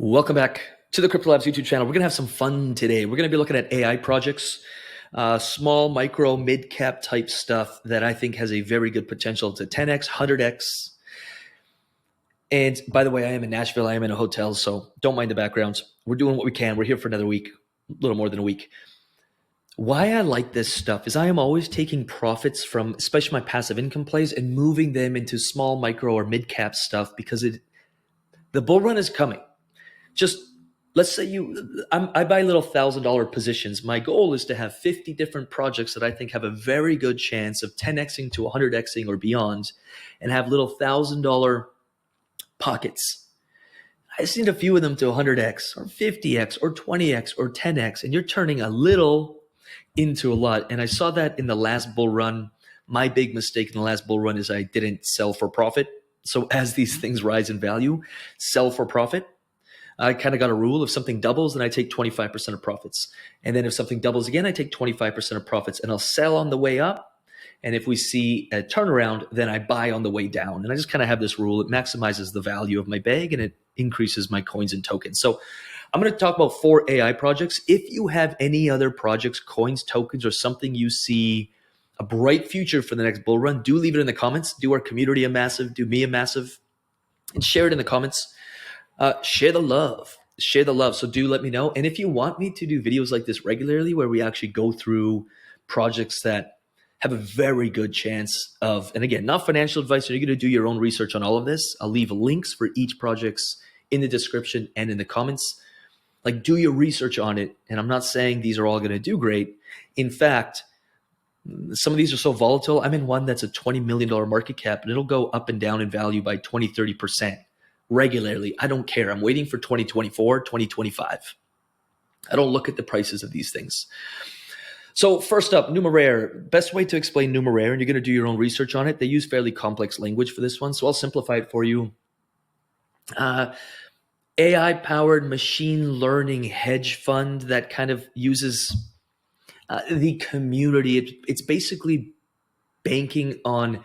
Welcome back to the CryptoLabs YouTube channel. We're going to have some fun today. We're going to be looking at AI projects, small, micro, mid-cap type stuff that I think has a very good potential to 10x, 100x. And by the way, I am in Nashville. I am in a hotel, so don't mind the backgrounds. We're doing what we can. We're here for another week, a little more than a week. Why I like this stuff is I am always taking profits from, especially my passive income plays, and moving them into small, micro, or mid-cap stuff because the bull run is coming. Just let's say I buy little $1,000 positions. My goal is to have 50 different projects that I think have a very good chance of 10xing to 100xing or beyond, and have little $1,000 pockets. I just need a few of them to 100x or 50x or 20x or 10x, and you're turning a little into a lot. And I saw that in the last bull run. My big mistake in the last bull run is I didn't sell for profit. So as these things rise in value, sell for profit. I kind of got a rule: if something doubles, then I take 25% of profits. And then if something doubles again, I take 25% of profits, and I'll sell on the way up. And if we see a turnaround, then I buy on the way down. And I just kind of have this rule. It maximizes the value of my bag and it increases my coins and tokens. So I'm going to talk about 4 AI projects. If you have any other projects, coins, tokens, or something you see a bright future for the next bull run, do leave it in the comments. Do our community a massive, do me a massive, and share it in the comments. Share the love. Share the love. So do let me know. And if you want me to do videos like this regularly, where we actually go through projects that have a very good chance of, and again, not financial advice, you're going to do your own research on all of this. I'll leave links for each projects in the description and in the comments. Like, do your research on it. And I'm not saying these are all going to do great. In fact, some of these are so volatile. I'm in one that's a $20 million market cap, and it'll go up and down in value by 20, 30%. Regularly. I don't care. I'm waiting for 2024, 2025. I don't look at the prices of these things. So first up, Numeraire. Best way to explain Numeraire, and you're going to do your own research on it. They use fairly complex language for this one, so I'll simplify it for you. AI-powered machine learning hedge fund that kind of uses the community. It's basically banking on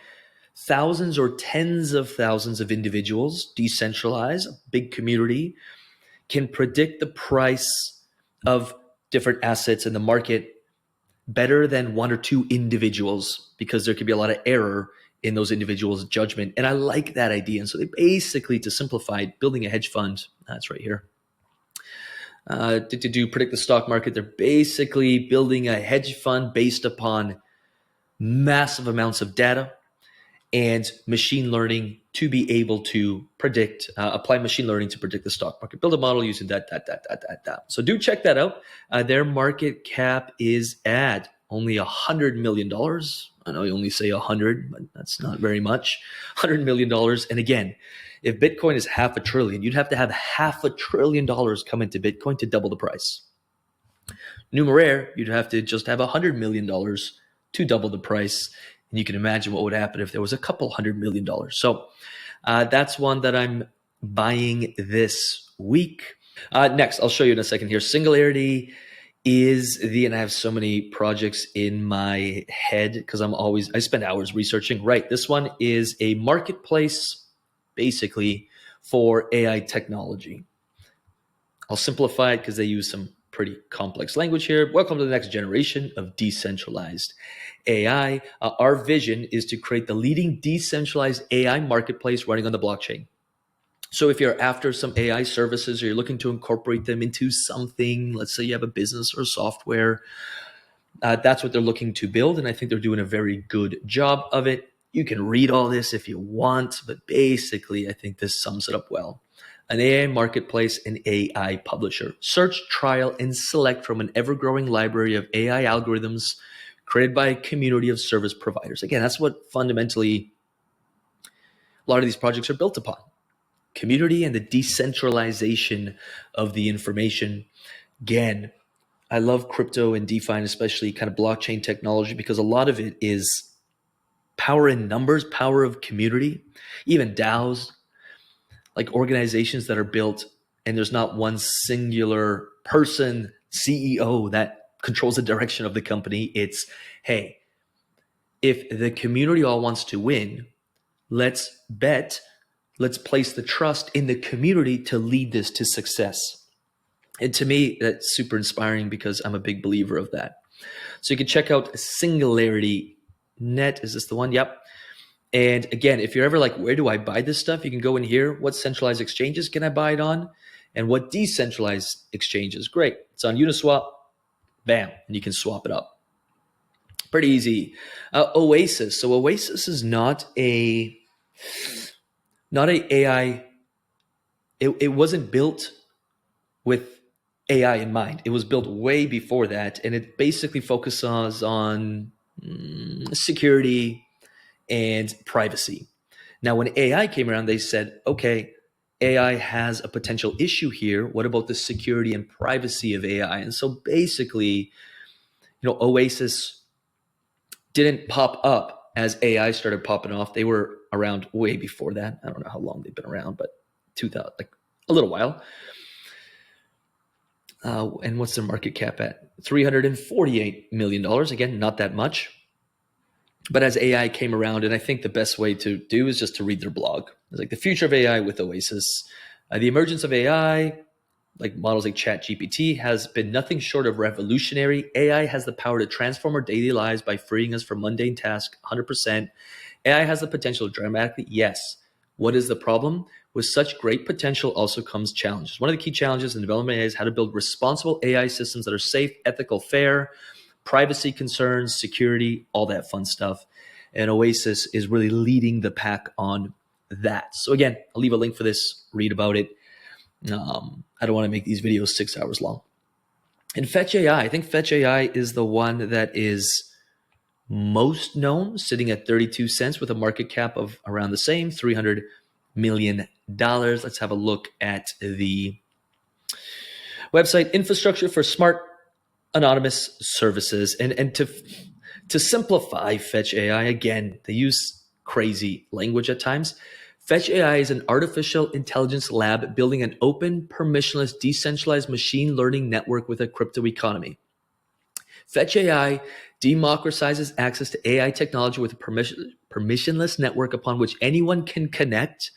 thousands or tens of thousands of individuals, decentralized, big community, can predict the price of different assets in the market better than 1 or 2 individuals, because there could be a lot of error in those individuals' judgment. And I like that idea. And so they basically, to simplify it, building a hedge fund, that's right here, to predict the stock market. They're basically building a hedge fund based upon massive amounts of data and machine learning to be able to predict, apply machine learning to predict the stock market. Build a model using that. So do check that out. Their market cap is at only $100 million. I know you only say 100, but that's not very much. $100 million. And again, if Bitcoin is $500 billion, you'd have to have $500 billion come into Bitcoin to double the price. Numeraire, you'd have to just have $100 million to double the price. And you can imagine what would happen if there was a couple $100 million. So that's one that I'm buying this week. Next, I'll show you in a second here. Singularity is and I have so many projects in my head because I spend hours researching. Right, this one is a marketplace basically for AI technology. I'll simplify it because they use some pretty complex language here. Welcome to the next generation of decentralized AI. Our vision is to create the leading decentralized AI marketplace running on the blockchain. So if you're after some AI services or you're looking to incorporate them into something, let's say you have a business or software, that's what they're looking to build. And I think they're doing a very good job of it. You can read all this if you want, but basically I think this sums it up well. An AI marketplace and AI publisher. Search, trial, and select from an ever-growing library of AI algorithms created by a community of service providers. Again, that's what fundamentally a lot of these projects are built upon. Community and the decentralization of the information. Again, I love crypto and DeFi, and especially kind of blockchain technology, because a lot of it is power in numbers, power of community, even DAOs, like organizations that are built and there's not one singular person, CEO, that controls the direction of the company. It's, hey, if the community all wants to win, let's bet let's place the trust in the community to lead this to success. And to me, that's super inspiring because I'm a big believer of that. So you can check out Singularity Net. Is this the one? Yep. And again, if you're ever like, where do I buy this stuff? You can go in here. What centralized exchanges can I buy it on? And what decentralized exchanges? Great. It's on Uniswap. Bam. And you can swap it up. Pretty easy. Oasis. So Oasis is not a AI. It wasn't built with AI in mind. It was built way before that. And it basically focuses on security and privacy. Now, when AI came around, they said, okay, AI has a potential issue here. What about the security and privacy of AI? And so basically, Oasis didn't pop up as AI started popping off. They were around way before that. I don't know how long they've been around, but 2000, like a little while. And what's their market cap at? $348 million. Again, not that much. But as AI came around, and I think the best way to do is just to read their blog. It's like the future of AI with Oasis. The emergence of AI, like models like ChatGPT, has been nothing short of revolutionary. AI has the power to transform our daily lives by freeing us from mundane tasks, 100%. AI has the potential to dramatically, yes. What is the problem? With such great potential also comes challenges. One of the key challenges in development AI is how to build responsible AI systems that are safe, ethical, fair, privacy concerns, security, all that fun stuff. And Oasis is really leading the pack on that. So again, I'll leave a link for this, read about it. I don't want to make these videos 6 hours long. And Fetch AI, I think Fetch AI is the one that is most known, sitting at 32 cents with a market cap of around the same, $300 million. Let's have a look at the website. Infrastructure for smart anonymous services. And to simplify Fetch AI, again, they use crazy language at times. Fetch AI is an artificial intelligence lab building an open, permissionless, decentralized machine learning network with a crypto economy. Fetch AI democratizes access to AI technology with a permissionless network upon which anyone can connect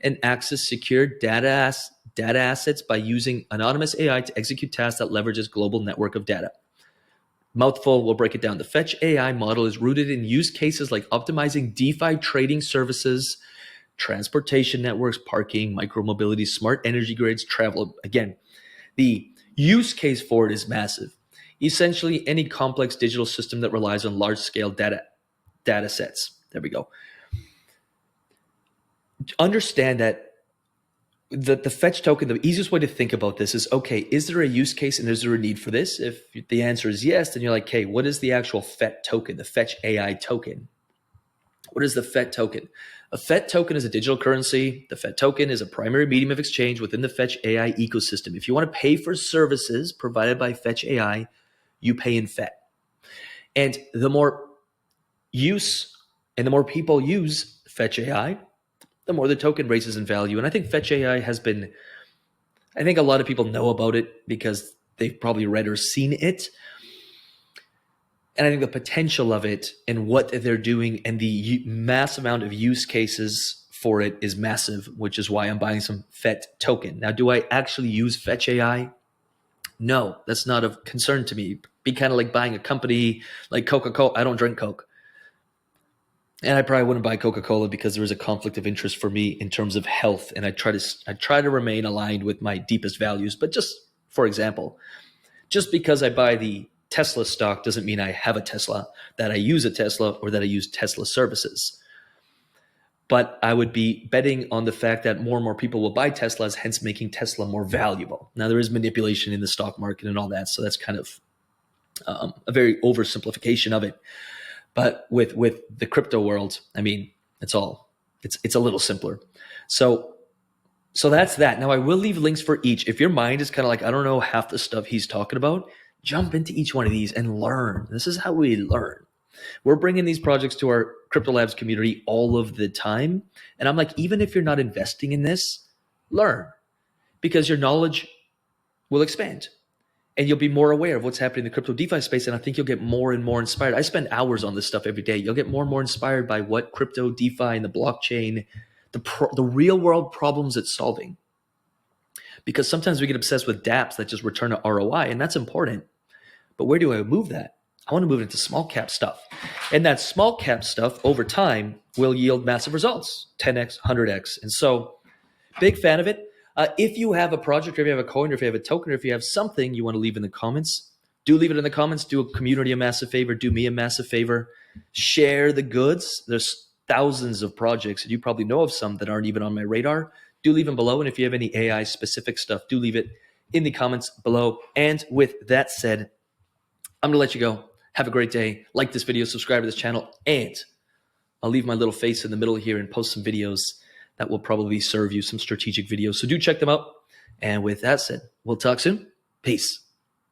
and access secure data assets by using anonymous AI to execute tasks that leverages global network of data. Mouthful, we'll break it down. The Fetch AI model is rooted in use cases like optimizing DeFi trading services, transportation networks, parking, micromobility, smart energy grids, travel. Again, the use case for it is massive. Essentially, any complex digital system that relies on large-scale data sets. There we go. Understand that the Fetch token, the easiest way to think about this is, okay, is there a use case and is there a need for this? If the answer is yes, then you're like, okay, what is the actual Fetch token, the Fetch AI token? What is the Fetch token? A Fetch token is a digital currency. The Fetch token is a primary medium of exchange within the Fetch AI ecosystem. If you want to pay for services provided by Fetch AI, you pay in Fetch. And the more use and the more people use Fetch AI, the more the token raises in value. And I think Fetch AI has been, I think a lot of people know about it because they've probably read or seen it. And I think the potential of it and what they're doing and the mass amount of use cases for it is massive, which is why I'm buying some Fetch token. Now, do I actually use Fetch AI? No, that's not of concern to me. Be kind of like buying a company like Coca-Cola. I don't drink Coke. And I probably wouldn't buy Coca-Cola because there is a conflict of interest for me in terms of health. And I try to remain aligned with my deepest values. But just for example, just because I buy the Tesla stock doesn't mean I have a Tesla, that I use a Tesla, or that I use Tesla services. But I would be betting on the fact that more and more people will buy Teslas, hence making Tesla more valuable. Now, there is manipulation in the stock market and all that, so that's kind of a very oversimplification of it. But with the crypto world, I mean, it's a little simpler. So that's that. Now, I will leave links for each. If your mind is kind of like, I don't know half the stuff he's talking about, jump into each one of these and learn. This is how we learn. We're bringing these projects to our CryptoLabs community all of the time. And I'm like, even if you're not investing in this, learn, because your knowledge will expand and you'll be more aware of what's happening in the crypto DeFi space. And I think you'll get more and more inspired. I spend hours on this stuff every day. You'll get more and more inspired by what crypto DeFi and the blockchain, the real world problems it's solving. Because sometimes we get obsessed with dApps that just return an ROI, and that's important. But where do I move that? I want to move it into small cap stuff. And that small cap stuff over time will yield massive results, 10x, 100x. And so, big fan of it. If you have a project, or if you have a coin, or if you have a token, or if you have something you want to leave in the comments, do leave it in the comments. Do a community a massive favor. Do me a massive favor. Share the goods. There's thousands of projects, and you probably know of some that aren't even on my radar. Do leave them below. And if you have any AI specific stuff, do leave it in the comments below. And with that said, I'm going to let you go. Have a great day. Like this video, subscribe to this channel, and I'll leave my little face in the middle here and post some videos that will probably serve you, some strategic videos. So do check them out. And with that said, we'll talk soon. Peace.